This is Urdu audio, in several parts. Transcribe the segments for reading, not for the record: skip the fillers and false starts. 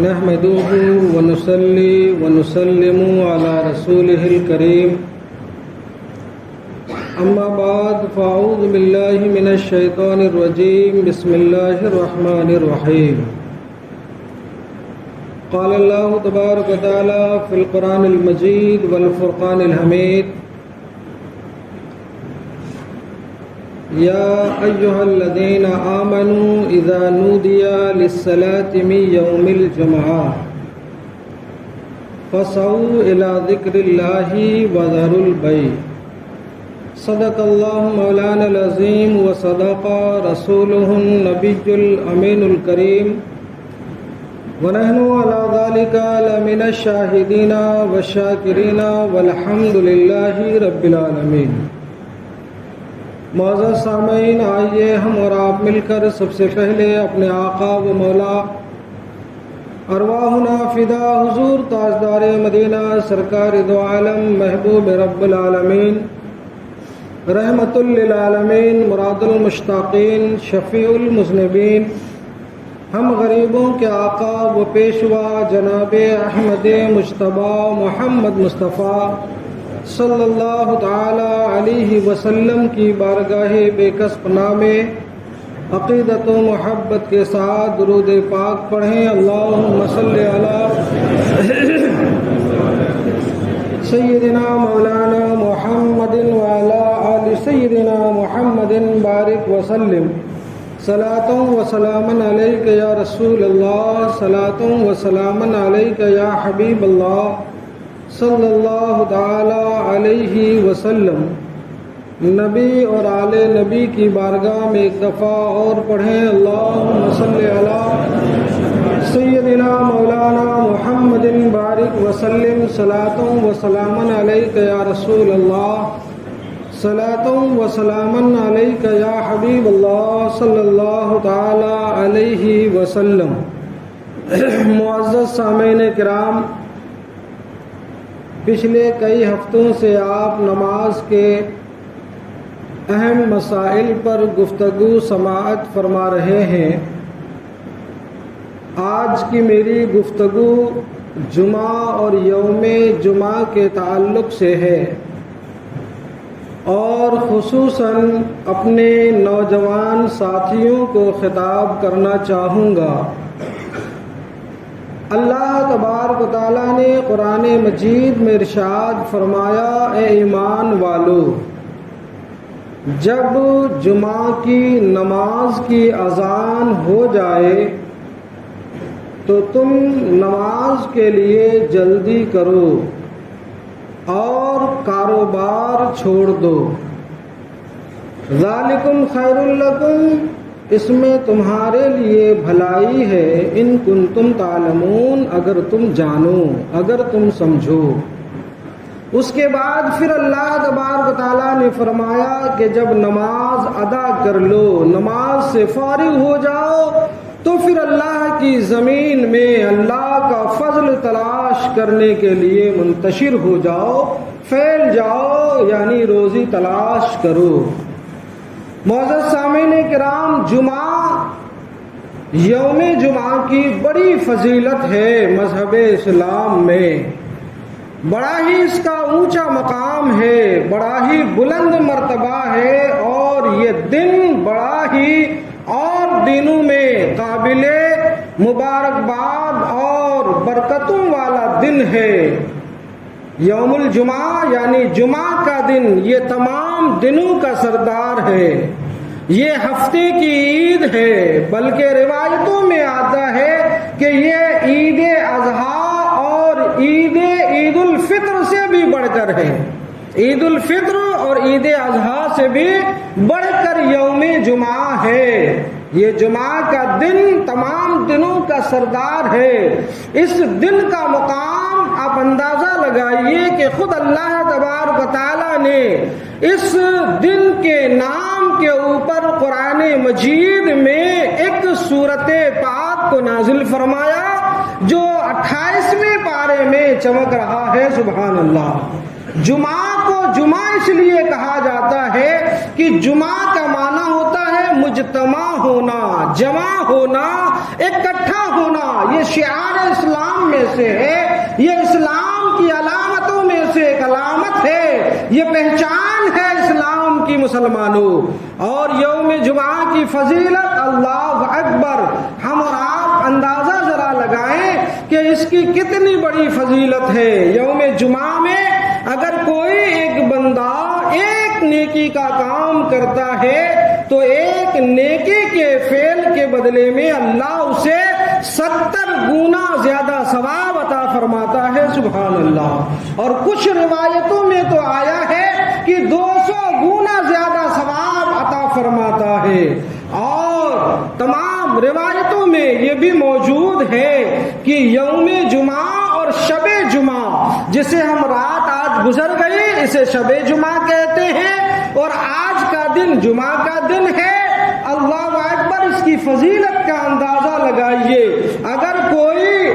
نحمده ونصلي ونسلم على رسوله الكريم أما بعد فأعوذ بالله من الشيطان الرجيم بسم الله الرحمن الرحيم قال الله تبارك وتعالى في القرآن المجيد والفرقان الحميد يا أيها الذين آمنوا إذا نودي للصلاة من يوم الجمعة فاسعوا إلى ذكر الله وذروا البيع صدق الله مولانا العظيم وصدق رسوله النبي الأمين الكريم ونحن على ذلك لمن الشاهدين والشاكرين والحمد لله رب العالمين۔ معزز سامعین، آئیے ہم اور آپ مل کر سب سے پہلے اپنے آقا و مولا ارواحنا فدا حضور تاجدار مدینہ سرکار دو عالم محبوب رب العالمین رحمت للعالمین مراد المشتاقین شفیع المذنبین ہم غریبوں کے آقا و پیشوا جناب احمد مجتبی محمد مصطفیٰ صلی اللہ تعالی علیہ وسلم کی بارگاہ بے کس پناہ میں عقیدت و محبت کے ساتھ درود پاک پڑھیں۔ اللہم صلی علی سیدنا مولانا محمد وعلی آل سیدنا محمد بارک وسلم صلاۃ و سلام علیک یا رسول اللہ، صلاۃ و سلام علیک یا حبیب اللہ صلی اللہ تعالی علیہ وسلم۔ نبی اور آل نبی کی بارگاہ میں ایک دفعہ اور پڑھیں، اللہم صلی علی سیدنا مولانا محمد بارک وسلم صلاۃ و سلام علیک یا رسول اللہ، صلاۃ و سلام علیک یا حبیب اللہ صلی اللہ تعالی علیہ وسلم۔ معزز سامعین کرام، پچھلے کئی ہفتوں سے آپ نماز کے اہم مسائل پر گفتگو سماعت فرما رہے ہیں۔ آج کی میری گفتگو جمعہ اور یوم جمعہ کے تعلق سے ہے اور خصوصاً اپنے نوجوان ساتھیوں کو خطاب کرنا چاہوں گا۔ اللہ تبارک و تعالیٰ نے قرآن مجید میں ارشاد فرمایا، اے ایمان والو، جب جمعہ کی نماز کی اذان ہو جائے تو تم نماز کے لیے جلدی کرو اور کاروبار چھوڑ دو، ذالکم خیر لکم، اس میں تمہارے لیے بھلائی ہے، ان کنتم تعلمون، اگر تم جانو، اگر تم سمجھو۔ اس کے بعد پھر اللہ تبارک و تعالیٰ نے فرمایا کہ جب نماز ادا کر لو، نماز سے فارغ ہو جاؤ تو پھر اللہ کی زمین میں اللہ کا فضل تلاش کرنے کے لیے منتشر ہو جاؤ، پھیل جاؤ، یعنی روزی تلاش کرو۔ معزز سامعین کرام، جمعہ یوم جمعہ کی بڑی فضیلت ہے مذہب اسلام میں، بڑا ہی اس کا اونچا مقام ہے، بڑا ہی بلند مرتبہ ہے، اور یہ دن بڑا ہی اور دنوں میں قابل مبارکباد اور برکتوں والا دن ہے۔ یوم الجمعہ یعنی جمعہ کا دن یہ تمام دنوں کا سردار ہے، یہ ہفتے کی عید ہے، بلکہ روایتوں میں آتا ہے کہ یہ عید اضحیٰ اور عید الفطر سے بھی بڑھ کر ہے، عید الفطر اور عید اضحیٰ سے بھی بڑھ کر یوم جمعہ ہے۔ یہ جمعہ کا دن تمام دنوں کا سردار ہے۔ اس دن کا مقام آپ اندازہ لگائیے کہ خود اللہ تبارک و تعالیٰ نے اس دن کے نام کے اوپر قرآن مجید میں ایک سورت پاک کو نازل فرمایا جو 28ویں پارے میں چمک رہا ہے۔ سبحان اللہ۔ جمعہ کو جمعہ اس لیے کہا جاتا ہے کہ جمعہ کا معنی ہوتا ہے مجتمع ہونا، جمع ہونا، اکٹھا ہونا، یہ شعار اسلام میں سے ہے، یہ اسلام کی علامتوں میں سے ایک علامت ہے، یہ پہچان ہے اسلام کی مسلمانوں۔ اور یوم جمعہ کی فضیلت اللہ اکبر، ہم اور آپ اندازہ ذرا لگائیں کہ اس کی کتنی بڑی فضیلت ہے۔ یوم جمعہ میں اگر کوئی ایک بندہ ایک نیکی کا کام کرتا ہے تو ایک نیکی کے فعل کے بدلے میں اللہ اسے 70 گنا زیادہ ثواب عطا فرماتا ہے، سبحان اللہ۔ اور کچھ روایتوں میں تو آیا ہے کہ 200 گنا زیادہ ثواب عطا فرماتا ہے۔ اور تمام روایتوں میں یہ بھی موجود ہے کہ یوم جمعہ اور شب جمعہ، جسے ہم رات آج گزر گئی اسے شب جمعہ کہتے ہیں، اور آج کا دن جمعہ کا دن ہے۔ اللہ اکبر، اس کی فضیلت کا اندازہ لگائیے۔ اگر کوئی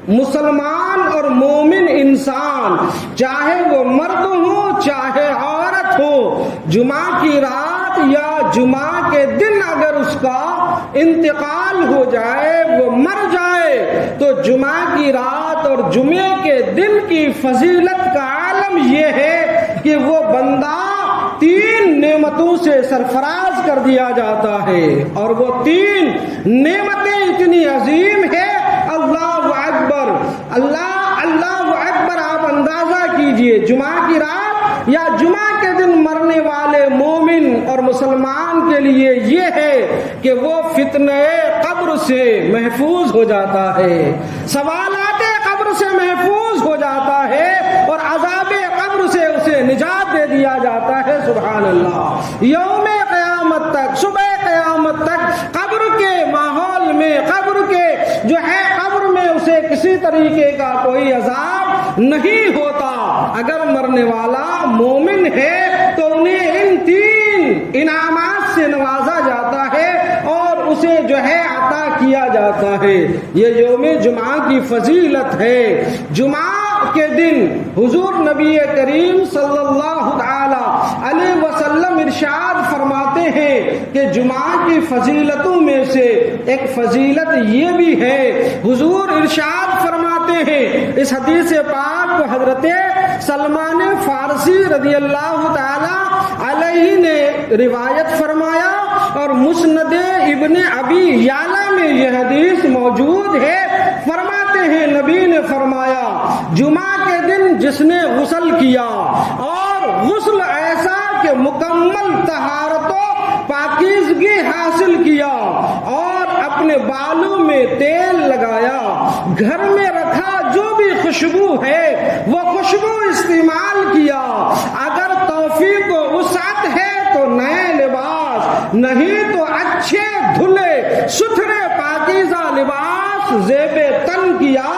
مسلمان اور مومن انسان، چاہے وہ مرد ہو چاہے عورت ہو، جمعہ کی رات یا جمعہ کے دن اگر اس کا انتقال ہو جائے، وہ مر جائے، تو جمعہ کی رات اور جمعے کے دن کی فضیلت کا عالم یہ ہے کہ وہ بندہ 3 نعمتوں سے سرفراز کر دیا جاتا ہے، اور وہ 3 نعمتیں اتنی عظیم ہیں۔ اللہ اکبر، اللہ اکبر، آپ اندازہ کیجئے جمعہ کی رات یا جمعہ کے دن مرنے والے مومن اور مسلمان کے لیے یہ ہے کہ وہ فتنہ قبر سے محفوظ ہو جاتا ہے، سوالات قبر سے محفوظ ہو جاتا ہے، اور عذاب قبر سے اسے نجات دے دیا جاتا ہے، سبحان اللہ۔ یوم قیامت تک، صبح قیامت تک قبر کے ماحول میں، قبر کے جو ہے قبر میں اسے کسی طریقے کا کوئی عذاب نہیں ہوتا۔ اگر مرنے والا مومن ہے تو انہیں ان 3 انعامات سے نوازا جاتا ہے اور اسے جو ہے عطا کیا جاتا ہے۔ یہ یوم جمعہ کی فضیلت ہے۔ جمعہ کے دن حضور نبی کریم صلی اللہ تعالی علیہ وسلم ارشاد فرماتے ہیں کہ جمعہ کی فضیلتوں میں سے ایک فضیلت یہ بھی ہے، حضور ارشاد فرماتے ہیں، اس حدیث پاک کو حضرت سلمان فارسی رضی اللہ تعالی علیہ نے روایت فرمایا، اور مسند ابن ابی یعلا میں یہ حدیث موجود ہے۔ فرماتے ہیں، نبی نے فرمایا، جمعہ کے دن جس نے غسل کیا، اور غسل ایسا کہ مکمل طہارت و پاکیزگی حاصل کیا، اور اپنے بالوں میں تیل لگایا، گھر میں رکھا جو بھی خوشبو ہے وہ خوشبو استعمال کیا، اگر توفیق و وسعت ہے تو نئے لباس، نہیں تو اچھے دھلے ستھرے پاکیزہ لباس زیب تن کیا،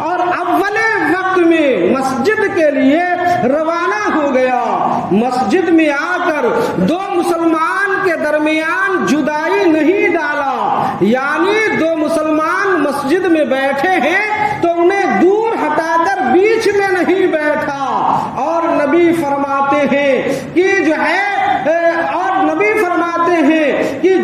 اور اول وقت میں مسجد کے لیے روانہ ہو گیا، مسجد میں آ کر 2 مسلمان کے درمیان جدائی نہیں ڈالا، یعنی 2 مسلمان مسجد میں بیٹھے ہیں تو انہیں دور ہٹا کر بیچ میں نہیں بیٹھا، اور نبی فرماتے ہیں کہ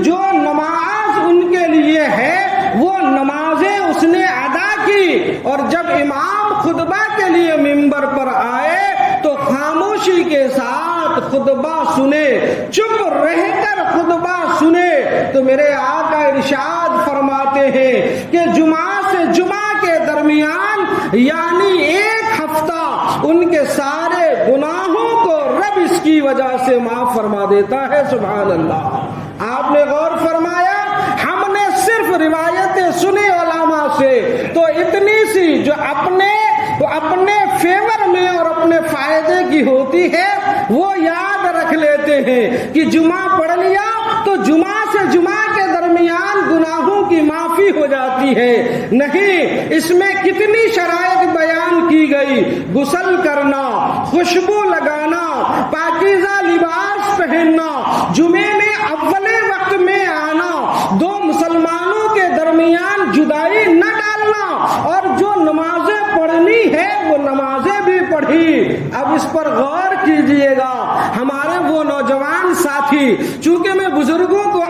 جو نماز ان کے لیے ہے وہ نمازیں اس نے ادا کی، اور جب امام خطبہ کے لیے منبر پر آئے تو خاموشی کے ساتھ خطبہ سنے، چپ رہ کر خطبہ سنے۔ تو میرے آقا ارشاد فرماتے ہیں کہ جمعہ سے جمعہ کے درمیان، یعنی 1 ہفتہ، ان کے سارے گناہوں کو رب اس کی وجہ سے معاف فرما دیتا ہے، سبحان اللہ۔ آپ نے غور فرمایا، ہم نے صرف روایتیں سنی علماء سے، تو اتنی سی جو اپنے فیور میں اور اپنے فائدے کی ہوتی ہے وہ یاد رکھ لیتے ہیں کہ جمعہ پڑھ لیا تو جمعہ سے جمعہ کے درمیان گناہوں کی معافی ہو جاتی ہے۔ نہیں، اس میں کتنی شرائط بیان کی گئی، غسل کرنا، خوشبو لگانا، پاکیزہ لباس پہننا، جمعے میں اول وقت میں آنا، 2 مسلمانوں کے درمیان جدائی نہ ڈالنا، اور جو نمازیں پڑھنی ہے وہ نمازیں بھی پڑھی۔ اب اس پر غور کیجئے گا، ہمارے وہ نوجوان ساتھی، چونکہ میں بزرگوں کو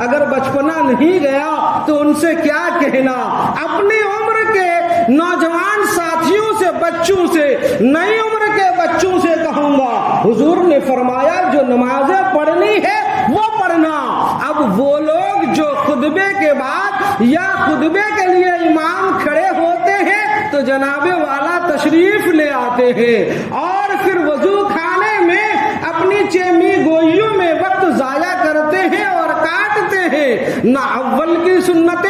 اگر بچپنا نہیں گیا تو ان سے کیا کہنا. اپنی عمر کے نوجوان ساتھیوں سے، بچوں سے، نئی عمر کے بچوں سے کہوں گا، حضور نے فرمایا جو نمازیں پڑھنی ہے وہ پڑھنا. اب وہ لوگ جو خطبے کے بعد یا خطبے کے لیے امام کھڑے ہوتے ہیں تو جناب والا تشریف لے آتے ہیں اور پھر وضو خانے میں اپنی چیمی گوئیوں میں وقت ضائع کرتے ہیں اور کاٹتے ہیں. نہ اول کی سنت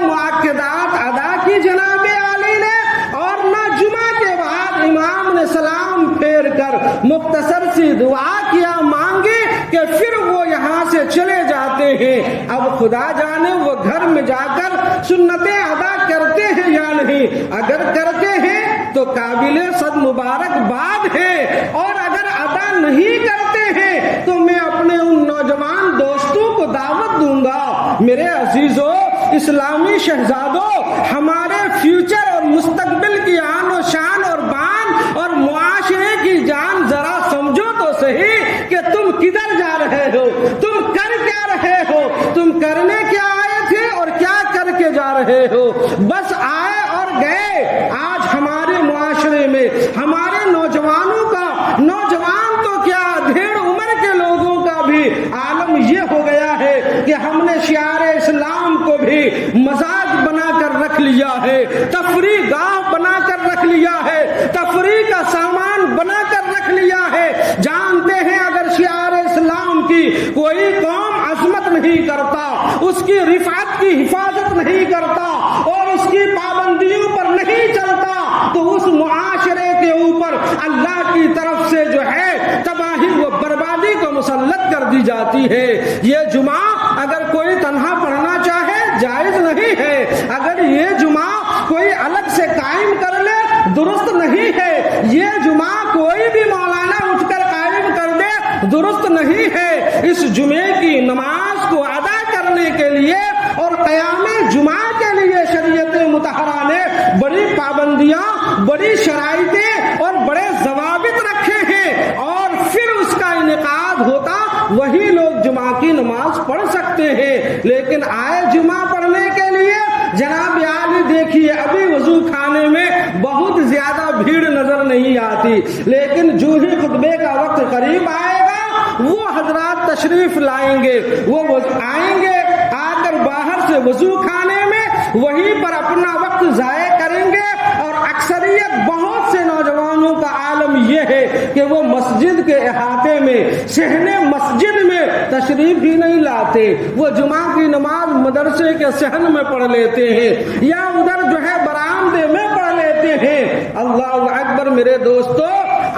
مؤکدات ادا کی جناب عالی نے، اور نہ جمعہ کے بعد امام نے سلام پھیر کر مختصر سی دعا کیا مانگی کہ پھر وہ یہاں سے چلے جاتے ہیں. اب خدا جانے وہ گھر میں جا کر سنتیں ادا کرتے ہیں یا نہیں. اگر کرتے ہیں تو قابل صد مبارک باد ہے، اور اگر ادا نہیں کرتے ہیں تو میں اپنے ان نوجوان دوستوں کو دعوت دوں گا، میرے عزیزوں، اسلامی شہزادوں، ہمارے فیوچر اور مستقبل کی آن و شان اور بان اور معاشرے کی جان ذرا سمجھو تو صحیح کہ تم کدھر جا رہے ہو، تم کر کیا رہے ہو، تم کرنے کیا آئے تھے اور کیا کر کے جا رہے ہو. بس آئے اور گئے. آج ہمارے معاشرے میں ہمارے نوجوانوں کا، نوجوان تو کیا ڈھیر عمر کے لوگوں کا بھی عالم یہ ہو گیا ہے کہ ہم نے شعار اسلام کو بھی مزاج بنا کر رکھ لیا ہے، تفریح گاہ بنا کر رکھ لیا ہے، تفریح کا سامان بنا کر رکھ لیا ہے. جانتے ہیں اگر شعار اسلام کی کوئی قوم عظمت نہیں کرتا، اس کی رفعت کی حفاظت نہیں کرتا اور اس کی پابندیوں پر نہیں چلتا تو اس معاشرے کے اوپر اللہ کی طرف سے جو ہے تباہی و بربادی کو مسلط کر دی جاتی ہے. یہ جمعہ اگر کوئی تنہا پڑھنا چاہے جائز نہیں ہے، اگر یہ جمعہ کوئی الگ سے قائم کر لے درست نہیں ہے، یہ جمعہ کوئی بھی مولانا اٹھ کر قائم کر دے درست نہیں ہے. اس جمعے کی نماز کو ادا کرنے کے لیے اور قیام جمعہ کے لیے شریعت مطہرہ نے بڑی پابندیاں، بڑی شرائطیں اور بڑے ضوابط رکھے ہیں، اور پھر اس کا انعقاد ہوتا وہی لوگ جمعہ کی نماز پڑھ سکتے ہیں. لیکن آئے جمعہ پڑھنے کے لیے جناب عالی دیکھیے ابھی وضو خانے میں بہت زیادہ بھیڑ نظر نہیں آتی، لیکن جو ہی خطبے کا وقت قریب آئے گا وہ حضرات تشریف لائیں گے، وہ آئیں گے، آ کر باہر سے وضو خانے میں وہیں پر اپنا وقت ضائع کریں گے. اور اکثریت بہت سے نوجوانوں کا عالم یہ ہے کہ وہ مسجد کے احاطے میں، صحن مسجد میں تشریف ہی نہیں لاتے، وہ جمعہ کی نماز مدرسے کے صحن میں پڑھ لیتے ہیں یا ادھر جو ہے برآمدے میں پڑھ لیتے ہیں. اللہ اکبر. میرے دوستو،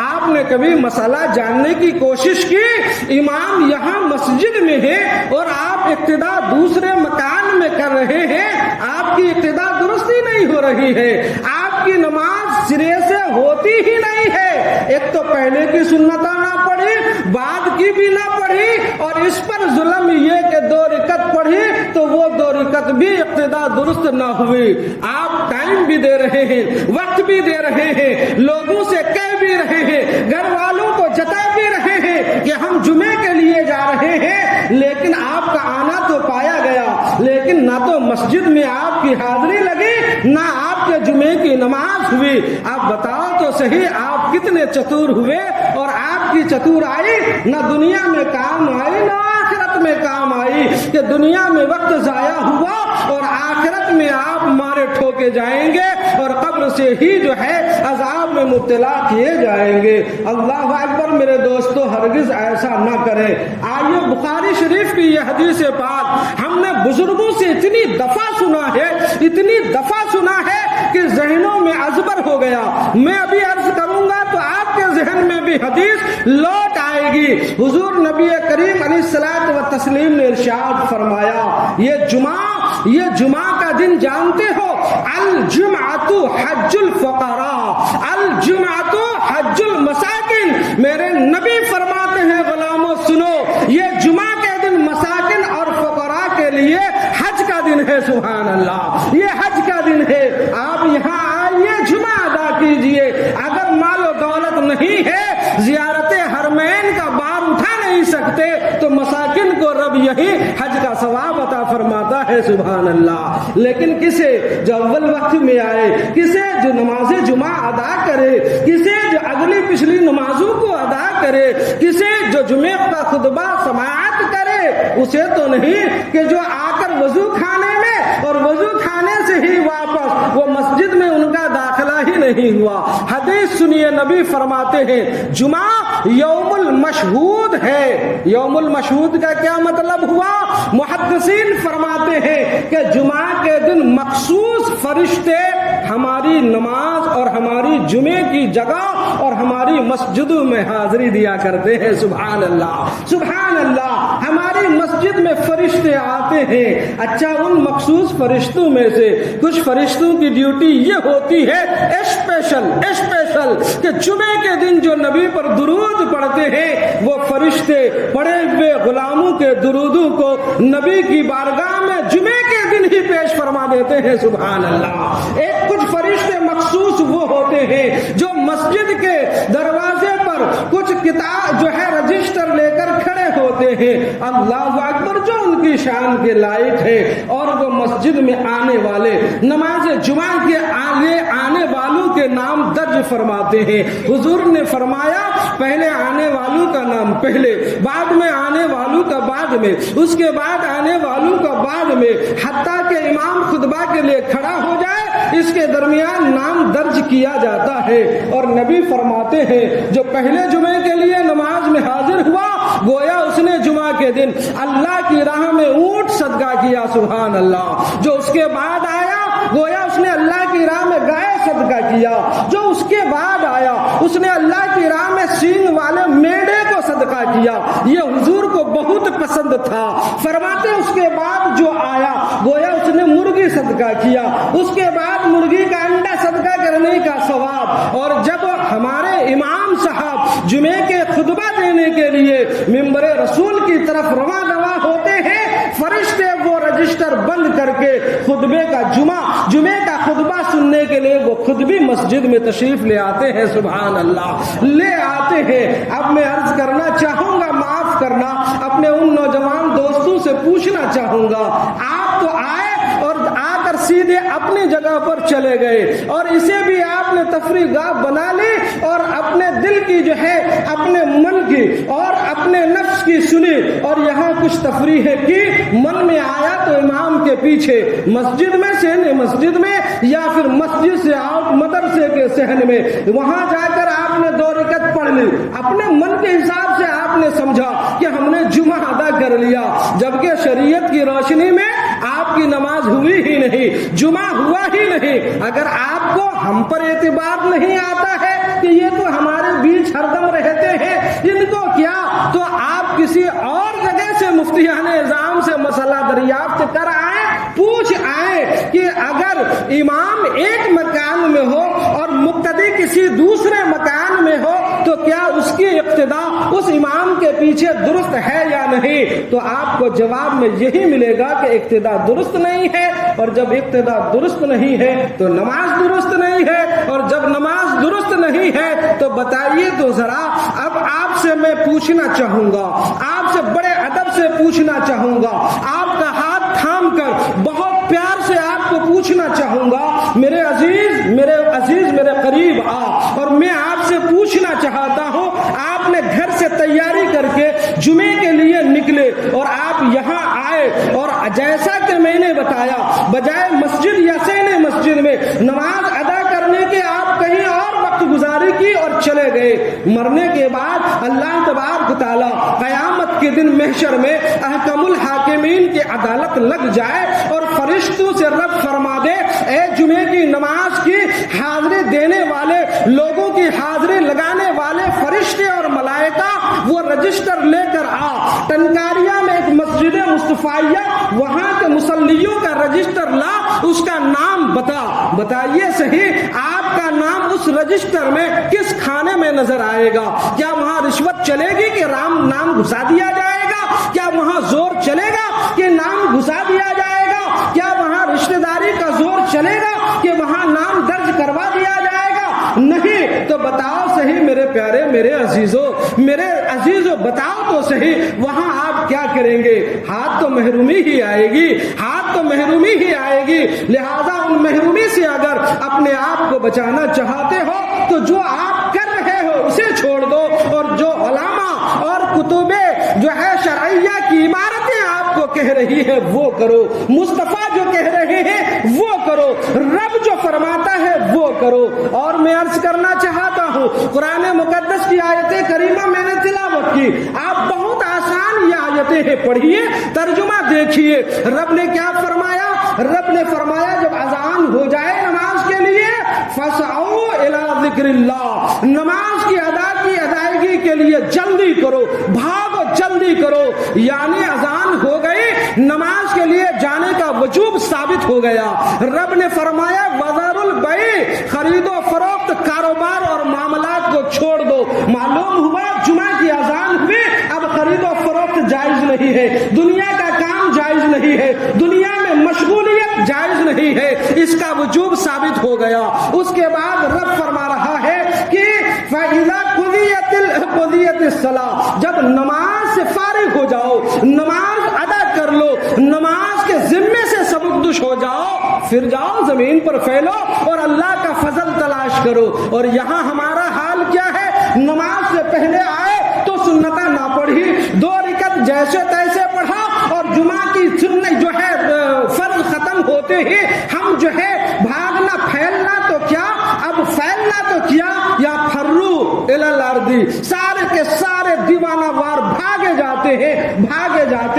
آپ نے کبھی مسئلہ جاننے کی کوشش کی؟ امام یہاں مسجد میں ہے اور آپ اقتدا دوسرے مکان میں کر رہے ہیں، آپ کی اقتدا درست ہی نہیں ہو رہی ہے، آپ کی نماز سرے سے ہوتی ہی نہیں ہے. ایک تو پہلے کی سنتیں نہ پڑھی، بعد کی بھی نہ پڑھی، اور اس پر ظلم یہ کہ 2 رکعت پڑھی تو وہ 2 رکعت بھی اقتدا درست نہ ہوئی. آپ ٹائم بھی دے رہے ہیں، وقت بھی دے رہے ہیں، لوگوں سے کہہ بھی رہے ہیں، گھر والوں کو جتا بھی رہے ہیں کہ ہم جمعے کے لیے جا رہے ہیں، لیکن آپ کا آنا تو پایا گیا، لیکن نہ تو مسجد میں آپ کی حاضری لگی نہ آپ کے جمعے کی نماز ہوئی. آپ بتاؤ تو صحیح آپ کتنے چتور ہوئے، اور آپ کی چتورائی نہ دنیا میں کام آئی نہ آخرت میں کام آئی، کہ دنیا میں وقت ضائع ہوا اور آخرت میں آپ مارے ٹھوکے جائیں گے اور قبر سے ہی جو ہے عذاب میں مبتلا کیے جائیں گے. اللہ اکبر. میرے دوستو، ہرگز ایسا نہ کریں. آئیے بخاری شریف کی یہ حدیث پاک ہم نے بزرگوں سے اتنی دفعہ سنا ہے، اتنی دفعہ سنا ہے کہ ذہنوں میں ازبر ہو گیا. میں ابھی عرض کروں گا تو آپ کے ذہن میں بھی حدیث لوٹ آئے گی. حضور نبی کریم علیہ الصلوۃ والتسلیم نے ارشاد فرمایا، یہ جمعہ کا دن جانتے ہو، الجمعۃ حج الفقراء، الجمعۃ حج المساکن. میرے نبی فرماتے ہیں غلاموں سنو، یہ جمعہ کے دن مساکن اور فقراء کے لیے حج کا دن ہے. سبحان اللہ، یہ حج کا دن ہے. آپ یہاں آئیے، جمعہ ادا کیجئے. اگر مال و دولت نہیں ہے، زیارت حرمین کا بار اٹھا نہیں سکتے تو مساکن کو رب یہی حج کا ہے سبحان اللہ. لیکن کسے جو اول وقت میں آئے, کسے جو نماز جمعہ ادا کرے, کسے جو اگلی پچھلی نمازوں کو ادا کرے, کسے جو جمعے کا خطبہ سماعت کرے, اسے تو نہیں کہ جو آ کر وضو کھانے میں اور وضو کھانے سے ہی واپس وہ مسجد میں ان کا داخلہ ہی نہیں ہوا. حدیث سنیے, نبی فرماتے ہیں جمعہ یوم المشہود ہے. یوم المشہود کا کیا مطلب ہوا؟ محدثین فرماتے ہیں کہ جمعہ کے دن مخصوص فرشتے ہماری نماز اور ہماری جمعے کی جگہ اور ہماری مسجدوں میں حاضری دیا کرتے ہیں. سبحان اللہ سبحان اللہ. ہماری مسجد میں فرشتے آتے ہیں. اچھا, ان مخصوص فرشتوں میں سے کچھ فرشتوں کی ڈیوٹی یہ ہوتی ہے اسپیشل کہ جمعے کے دن جو نبی پر درود پڑھتے ہیں وہ فرشتے پڑھے ہوئے غلاموں کے درودوں کو نبی کی بارگاہ میں جمعے کے دن ہی پیش فرما دیتے ہیں. سبحان اللہ. ایک کچھ فرشتے مخصوص وہ ہوتے ہیں جو مسجد کے دروازے پر کچھ کتاب جو ہے رجسٹر لے کر کھڑے ہوتے ہیں. اللہ اکبر, جو ان کی شان کے لائق ہے. اور وہ مسجد میں آنے والے, نماز جمعہ کے آنے والوں کے نام درج فرماتے ہیں. حضور نے فرمایا پہلے آنے والوں کا نام پہلے, بعد میں آنے والوں کا بعد میں, اس کے بعد آنے والوں کا بعد میں, حتیٰ کہ امام خطبہ کے لیے کھڑا ہو جائے اس کے درمیان نام درج کیا جاتا ہے. اور نبی فرماتے ہیں جو پہلے جمعے کے لیے نماز میں حاضر ہوا گویا اس نے جمعہ کے دن اللہ کی راہ میں اونٹ صدقہ کیا. سبحان اللہ. جو اس کے بعد آیا گویا اس نے اللہ کی راہ میں گائے صدقہ کیا. جو اس کے بعد آیا اس نے اللہ کی راہ میں سینگ والے میڑے کو صدقہ کیا. یہ حضور کو بہت پسند تھا. فرماتے اس کے بعد جو آیا گویا اس نے مرغی صدقہ کیا. اس کے بعد مرغی کا انڈا صدقہ کرنے کا ثواب. اور جب ہمارے امام صاحب جمعے کے خطبہ دینے کے لیے منبر رسول کی طرف رواں ہوتے ہیں, فرشتے وہ رجسٹر بند کر کے خطبے کا جمعے کا خطبہ سننے کے لیے وہ خود بھی مسجد میں تشریف لے آتے ہیں. سبحان اللہ, لے آتے ہیں. اب میں عرض کرنا چاہوں گا, معاف کرنا, اپنے ان نوجوان دوستوں سے پوچھنا چاہوں گا, آپ تو آئے اور آ کر سیدھے اپنی جگہ پر چلے گئے اور اسے بھی آپ نے تفریح گاہ بنا لی اور اپنے دل کی جو ہے اپنے من کی اور اپنے نفس کی سنی اور یہاں کچھ تفریح کی. من میں آیا تو امام کے پیچھے مسجد میں مسجد میں یا پھر مسجد سے آؤٹ مدرسے کے صحن میں وہاں جا کر آپ نے 2 رکعت پڑھ لی. اپنے من کے حساب سے آپ نے سمجھا کہ ہم نے جمعہ ادا کر لیا, جبکہ شریعت کی روشنی میں آپ کی نماز ہوئی ہی نہیں, جمعہ ہوا ہی نہیں. اگر آپ کو ہم پر اعتبار نہیں آتا ہے کہ یہ تو ہمارے بیچ ہردم رہتے ہیں, ان کو کیا, تو آپ کسی اور جگہ سے مفتیان اعظام سے مسئلہ دریافت کر آئے, پوچھ آئے کہ اگر امام ایک مکان میں ہو اور مقتدی کسی دوسرے مکان میں ہو تو کیا اس کی اقتدا اس امام کے پیچھے درست ہے یا نہیں. تو آپ کو جواب میں یہی ملے گا کہ اقتدا درست نہیں ہے, اور جب اقتدا درست نہیں ہے تو نماز درست نہیں ہے, اور جب نماز درست نہیں ہے تو بتائیے تو ذرا. اب آپ سے میں پوچھنا چاہوں گا, آپ سے بڑے ادب سے پوچھنا چاہوں گا, آپ کا ہاتھ تھام کر بہت پیار سے آپ کو پوچھنا چاہوں گا, میرے عزیز میرے قریب آ, اور میں آپ سے پوچھنا چاہتا ہوں, آپ نے گھر سے تیاری کر کے جمعے کے لیے نکلے اور آپ یہاں آئے اور جیسا کہ میں نے بتایا بجائے مسجد یا سین مسجد میں نماز ادا کرنے کے آپ کہیں اور وقت گزاری کی اور چلے گئے. مرنے کے بعد اللہ تبارک و تعالی قیامت کے دن محشر میں احکم الحاکمین کی عدالت لگ جائے اور فرشتوں سے رب فرما دے, اے جمعے کی نماز کی حاضری دینے والے لوگوں کی حاضری لگانے والے فرشتے اور ملائکہ وہ رجسٹر لے کر آ. ٹنکاریا میں ایک مسجد مصطفیہ, وہاں کے مصلیوں کا رجسٹر لا, اس کا نام بتائیے صحیح, آپ کا نام اس رجسٹر میں کس کھانے میں نظر آئے گا؟ کیا وہاں رشوت چلے گی کہ نام گھسا دیا جائے گا؟ کیا وہاں زور چلے گا کہ نام گھسا دیا جائے گا؟ کیا وہاں رشتہ داری کا زور چلے گا کہ وہاں نام درج کروا دیا جائے گا؟ نہیں. تو بتاؤ صحیح میرے پیارے, میرے عزیزوں بتاؤ تو صحیح, وہاں آپ کیا کریں گے؟ ہاتھ تو محرومی ہی آئے گی, ہاتھ تو محرومی ہی آئے گی. لہذا ان محرومی سے اگر اپنے آپ کو بچانا چاہتے ہو تو جو آپ کر رہے ہو اسے چھوڑ دو, اور جو علماء اور کتبیں جو ہے شرعیہ کی عبارتیں آپ کو کہہ رہی ہے وہ کرو, مصطفیٰ جو کہہ رہے ہیں وہ کرو, رب جو فرماتا ہے وہ کرو. اور میں عرض کرنا چاہتا ہوں, قرآن مقدس کی آیت کریمہ میں نے تلاوت کی, آپ بہت آسان یہ آیتیں ہیں, پڑھیے, ترجمہ دیکھیے. رب نے کیا فرمایا؟ رب نے فرمایا جب اذان ہو جائے نماز کے لیے فَسْعَوْا إِلَىٰ ذِكْرِ اللَّهِ, نماز کی ادائیگی کے لیے جلدی کرو, بھاگو, جلدی کرو. یعنی اذان ہو گئی, نماز کے لیے جانے کا وجوب ثابت ہو گیا. رب نے فرمایا وَذَرُوا الْبَيْعَ, خرید و فروخت, کاروبار اور معاملات کو چھوڑ دو. معلوم ہوا جمعہ کی اذان ہوئی, اب خرید و فروخت جائز نہیں ہے, دنیا کا کام جائز نہیں ہے, دنیا میں مشغولیت جائز نہیں ہے, اس کا وجوب ثابت ہو گیا. اس کے بعد رب فرما رہا ہے کہ فَإِذَا قُضِيَتِ الصَّلَاةُ, جب نماز سے فارغ ہو جاؤ, نماز ادا کر لو, نماز کے ذمے سے سبکدوش ہو جاؤ, پھر جاؤ زمین پر پھیلو اور اللہ کا فضل تلاش کرو. اور یہاں ہمارا حال کیا ہے؟ نماز سے پہلے آئے تو سنتیں نہ پڑھی, 2 رکعت جیسے تیسے پڑھا, اور جمعہ کی سنت جو ہے فرض ختم ہوتے ہی ہم جو ہے بھاگنا پھیلنا تو کیا, اب پھیلنا تو کیا, یا فرو الی الارض, سارے کے سارے دیوانہ وار بھاگے جاتے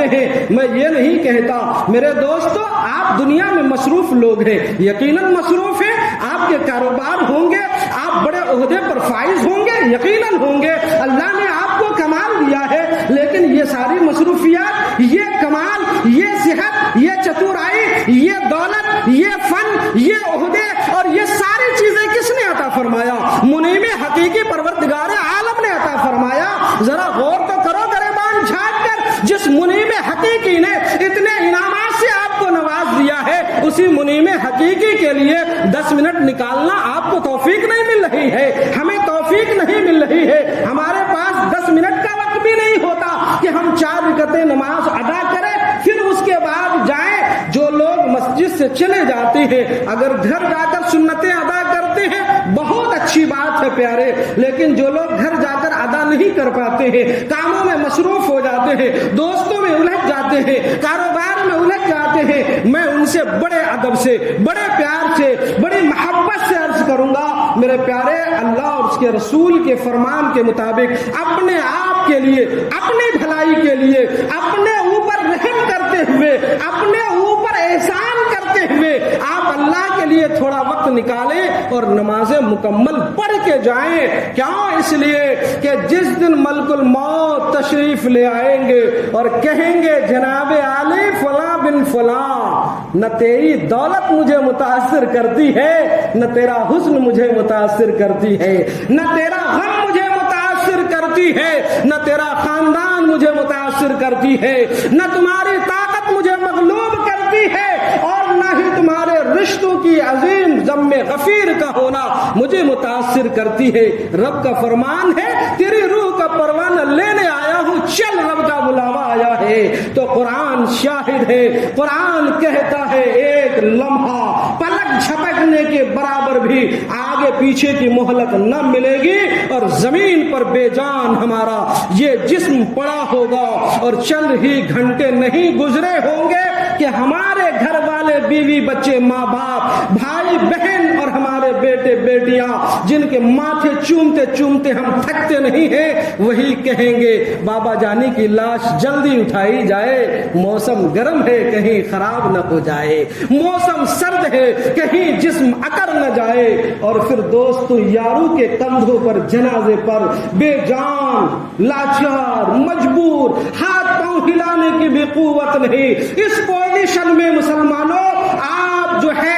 ہیں. میں یہ نہیں کہتا میرے دوستو آپ دنیا میں مصروف لوگ ہیں, یقیناً مصروف ہیں, آپ کے کاروبار ہوں گے, آپ بڑے عہدے پر فائز ہوں گے, یقیناً ہوں گے, اللہ نے آپ کو کمال دیا ہے, لیکن یہ ساری مصروفیات, یہ کمال, یہ صحت, یہ چتورائی, یہ دولت, یہ فن, یہ عہدے اور یہ ساری چیزیں کس نے عطا فرمایا؟ منعم حقیقی پروردگار عالم نے عطا فرمایا. ذرا غور تو کرو گریبان جھانک کر, جس منعم حقیقی نے اتنے انعامات سے آپ کو نواز دیا ہے, اسی منعم حقیقی کے لیے 10 منٹ نکالنا آپ کو توفیق نہیں مل رہی ہے, ہمیں توفیق نہیں مل رہی ہے. ہمارے پاس 10 منٹ کا وقت بھی نہیں ہوتا کہ ہم 4 رکعتیں نماز ادا کریں, پھر اس کے بعد جائیں. جو لوگ مسجد سے چلے جاتے ہیں, اگر گھر جا کر سنتیں ادا کرتے ہیں بہت اچھی بات ہے پیارے, لیکن جو لوگ گھر جا کر ادا نہیں کر پاتے ہیں, کاموں میں مصروف ہو جاتے ہیں, دوستوں میں الجھ جاتے ہیں, کاروبار میں الجھ جاتے ہیں, میں ان سے بڑے ادب سے, بڑے پیار سے, بڑی محبت سے عرض کروں گا میرے پیارے, اللہ اور اس کے رسول کے فرمان کے مطابق اپنے آپ کے لیے, اپنی بھلائی کے لیے, اپنے اوپر رحم کرتے ہوئے, اپنے اوپر احسان کرتے ہوئے آپ اللہ کے لیے تھوڑا وقت نکالیں اور نمازیں مکمل پڑھ کے جائیں. کیوں؟ اس لیے کہ جس دن ملک الموت تشریف لے آئیں گے اور کہیں گے جناب علی فلاں بن فلاں, نہ تیری دولت مجھے متاثر کرتی ہے, نہ تیرا حسن مجھے متاثر کرتی ہے, نہ تیرا غم مجھے متاثر کرتی ہے, نہ تیرا خاندان مجھے متاثر کرتی ہے, نہ تمہاری طاقت مجھے مغلوب کرتی ہے, اور نہ ہی تمہارے رشتوں کی عظیم ذم غفیر کا ہونا مجھے متاثر کرتی ہے. رب کا فرمان ہے تیری روح کا پروانہ لینے آیا ہوں, چل, رب کا بلاوا آیا ہے. تو قرآن شاہد ہے, قرآن کہتا ہے ایک لمحہ پلک جھپکنے کے برابر بھی آگے پیچھے کی مہلت نہ ملے گی, اور زمین پر بے جان ہمارا یہ جسم پڑا ہوگا, اور چند ہی گھنٹے نہیں گزرے ہوں گے کہ ہمارے گھر والے, بیوی بچے, ماں باپ, بھائی بہن اور ہمارے بیٹے بیٹیاں جن کے ماتھے چومتے چومتے ہم تھکتے نہیں ہیں, وہی کہیں گے بابا جانی کی لاش جلدی اٹھائی جائے, موسم گرم ہے کہیں خراب نہ ہو جائے, موسم سرد ہے کہیں جسم اکڑ نہ جائے. اور پھر دوستو یاروں کے کندھوں پر جنازے پر بے جان, لاچار, مجبور, ہاتھ پاؤں ہلانے کی بھی قوت نہیں, اس پوزیشن میں مسلمانوں آپ جو ہے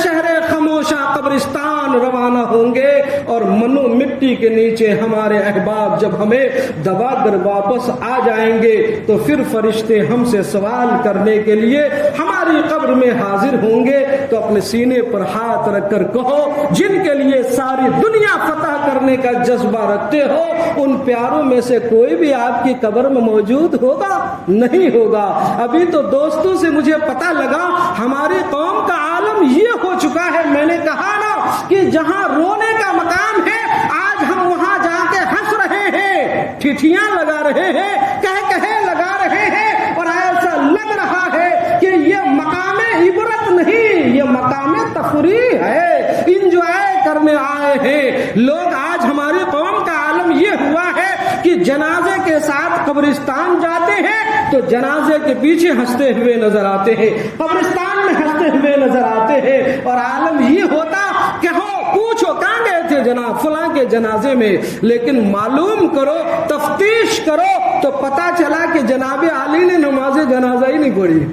شہر خاموش گوشہ قبرستان روانہ ہوں گے اور منو مٹی کے نیچے ہمارے احباب جب ہمیں دبا کر واپس آ جائیں گے تو پھر فرشتے ہم سے سوال کرنے کے لیے ہماری قبر میں حاضر ہوں گے تو اپنے سینے پر ہاتھ رکھ کر کہو جن کے لیے ساری دنیا فتح کرنے کا جذبہ رکھتے ہو ان پیاروں میں سے کوئی بھی آپ کی قبر میں موجود ہوگا؟ نہیں ہوگا۔ ابھی تو دوستوں سے مجھے پتہ لگا ہماری قوم کا عالم یہ ہو چکا ہے، میں نے کہا نا کہ جہاں رونے کا مقام ہے آج ہم وہاں جا کے ہنس رہے ہیں، ٹھٹھیاں لگا رہے ہیں، کہے لگا رہے ہیں، اور ایسا لگ رہا ہے کہ یہ مقام عبرت نہیں، یہ مقام تفریح ہے، انجوائے کرنے آئے ہیں لوگ۔ آج ہماری قوم کا عالم یہ ہوا ہے کہ جنازے کے ساتھ قبرستان جاتے ہیں تو جنازے کے پیچھے ہنستے ہوئے نظر آتے ہیں، قبرستان میں ہنستے ہوئے نظر آتے ہیں، اور عالم یہ ہوتا کہ ہو پوچھو کہاں گئے تھے جناب فلاں کے جنازے میں، لیکن معلوم کرو تفتیش کرو تو پتا چلا کہ جناب علی نے نماز جنازہ ہی نہیں پڑھی،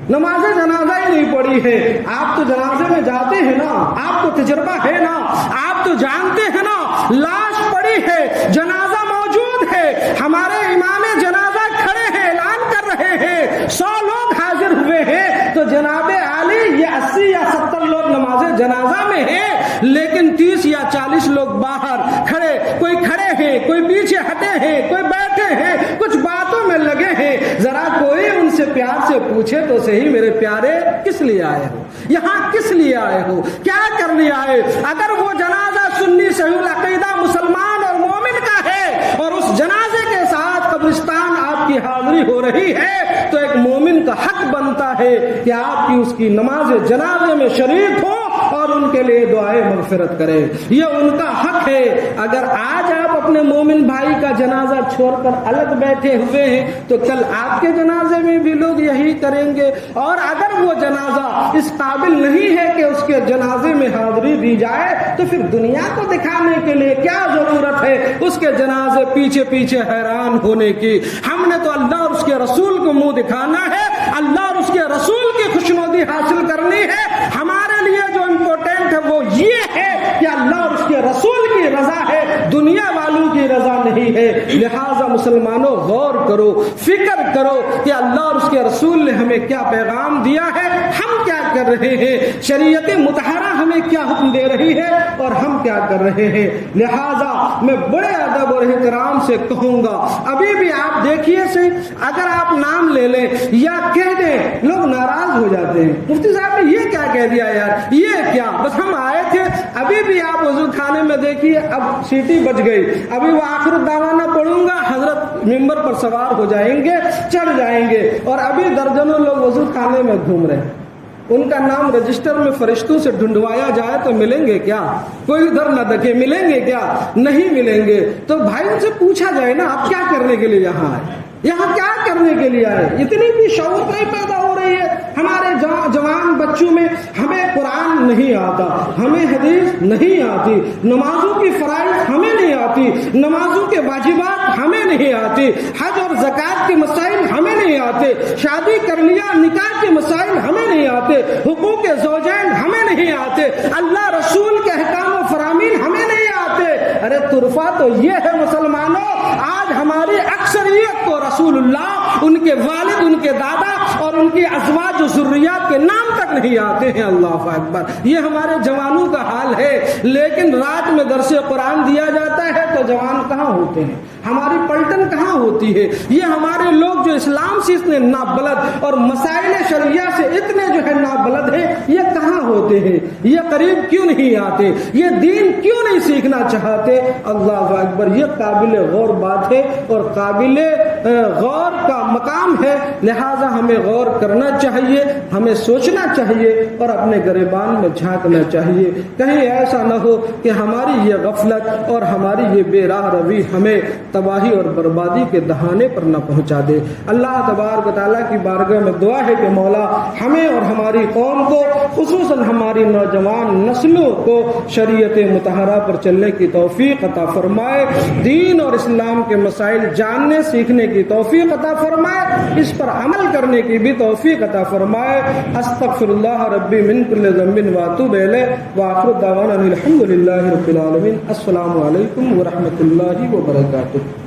نماز جنازہ ہی نہیں پڑھی ہے۔ آپ تو جنازے میں جاتے ہیں نا، آپ کو تجربہ ہے نا، آپ تو جانتے ہیں نا، لاش پڑی ہے، جنازہ موجود ہے، ہمارے امام جنازہ کھڑے ہیں اعلان کر رہے ہیں 100 لوگ حاضر ہوئے ہیں تو جناب علی یہ 80 یا 70 لوگ نماز جنازہ میں ہیں، لیکن 30 یا 40 لوگ باہر کھڑے، کوئی کھڑے ہیں، کوئی پیچھے ہٹے ہیں، کوئی بیٹھے ہیں، کچھ باتوں میں لگے ہیں۔ ذرا کوئی ان سے پیار سے پوچھے تو صحیح میرے پیارے کس لیے آئے ہو، یہاں کس لیے آئے ہو، کیا کرنے آئے؟ اگر وہ جنازہ سنی صحیح العقیدہ مسلمان اور مومن کا ہے اور اس جنازے کے ساتھ قبرستان آپ کی حاضری ہو رہی ہے تو ایک مومن کا حق بنتا ہے کہ آپ کی اس کی نماز جنازے میں شریک ہو اور ان کے لیے دعائیں مغفرت کرے، یہ ان کا حق ہے۔ اگر آج آپ اپنے مومن بھائی کا جنازہ چھوڑ کر الگ بیٹھے ہوئے ہیں تو کل آپ کے جنازے میں بھی لوگ یہی کریں گے، اور اگر وہ جنازہ اس قابل نہیں ہے کہ اس کے جنازے میں حاضری دی جائے تو پھر دنیا کو دکھانے کے لیے کیا ضرورت ہے اس کے جنازے پیچھے پیچھے حیران ہونے کی؟ ہم نے تو اللہ اور اس کے رسول کو منہ دکھانا ہے، اللہ اور اس کے رسول کی خوشنودی حاصل کرنی ہے۔ ہمارے لیے جو امپورٹنٹ ہے وہ یہ ہے کہ اللہ اور اس کے رسول کی رضا ہے، دنیا والوں کی رضا نہیں ہے۔ لہذا مسلمانوں غور کرو، فکر کرو کہ اللہ اور اس کے رسول نے ہمیں کیا پیغام دیا ہے، ہم کیا کر رہے ہیں، شریعت مطہرہ ہمیں کیا حکم دے رہی ہے اور ہم کیا کر رہے ہیں۔ لہذا میں بڑے ادب اور احترام سے کہوں گا، ابھی بھی آپ دیکھیے سے اگر آپ نام لے لیں یا کہہ دیں لوگ ناراض ہو جاتے ہیں، مفتی صاحب نے یہ کیا کہہ دیا یار، یہ کیا، بس ہم آئے تھے۔ ابھی بھی آپ وضو خانے میں دیکھیے، اب سیٹی بج گئی، ابھی وہ آخر الدعوانا پڑھوں گا، حضرت ممبر پر سوار ہو جائیں گے، چڑھ جائیں گے، اور ابھی درجنوں لوگ وضو خانے میں گھوم رہے ہیں۔ ان کا نام رجسٹر میں فرشتوں سے ڈھونڈوایا جائے تو ملیں گے کیا؟ کوئی ادھر نہ دیکھے، ملیں گے کیا؟ نہیں ملیں گے۔ تو بھائی ان سے پوچھا جائے نا آپ کیا کرنے کے لیے یہاں آئے، یہاں کیا کرنے کے لیے آئے؟ اتنی بھی شعور نہیں پیدا ہو رہی ہے ہمارے جوان بچوں میں۔ ہمیں قرآن نہیں آتا، ہمیں حدیث نہیں آتی، نمازوں کی فرائض ہمیں نہیں آتی، نمازوں کے واجبات ہمیں نہیں آتی، حج اور زکوٰۃ کے مسائل ہمیں نہیں آتے، شادی کر لیا نکاح کے مسائل ہمیں نہیں آتے، حقوق زوجین ہمیں نہیں آتے، اللہ رسول کے احکام و فرامین ہمیں نہیں آتے۔ ارے طرفہ تو یہ ہے مسلمانوں، آج ہماری اکثریت کو رسول اللہ، ان کے والد، ان کے دادا اور ان کی ازواج و ذریات کے نام تک نہیں آتے ہیں۔ اللہ اکبر، یہ ہمارے جوانوں کا حال ہے۔ لیکن رات میں درس قرآن دیا جاتا ہے تو جوان کہاں ہوتے ہیں، ہماری پلٹن کہاں ہوتی ہے؟ یہ ہمارے لوگ جو اسلام سے اتنے نابلد اور مسائل شرعیہ سے اتنے جو ہے نابلد ہیں، یہ کہاں ہوتے ہیں؟ یہ قریب کیوں نہیں آتے؟ یہ دین کیوں نہیں سیکھنا چاہتے؟ اللہ اکبر، یہ قابل غور بات ہے اور قابل غور کا مقام ہے۔ لہذا ہمیں غور کرنا چاہیے، ہمیں سوچنا چاہیے اور اپنے گریبان میں جھانکنا چاہیے، کہیں ایسا نہ ہو کہ ہماری یہ غفلت اور ہماری یہ بے بے راہ روی ہمیں تباہی اور بربادی کے دہانے پر نہ پہنچا دے۔ اللہ تبارک و تعالیٰ کی بارگاہ میں دعا ہے کہ مولا ہمیں اور ہماری قوم کو، خصوصاً ہماری نوجوان نسلوں کو شریعت مطہرہ پر چلنے کی توفیق عطا فرمائے، دین اور اسلام کے مسائل جاننے سیکھنے کی توفیق عطا فرمائے، اس پر عمل کرنے کی بھی توفیق عطا فرمائے۔ استغفر اللہ ربی من کل ذنب واتوب الیہ وآخر دعوانا الحمد للہ رب العالمین۔ السلام علیکم ورحمۃ اللہ وبرکاتہ۔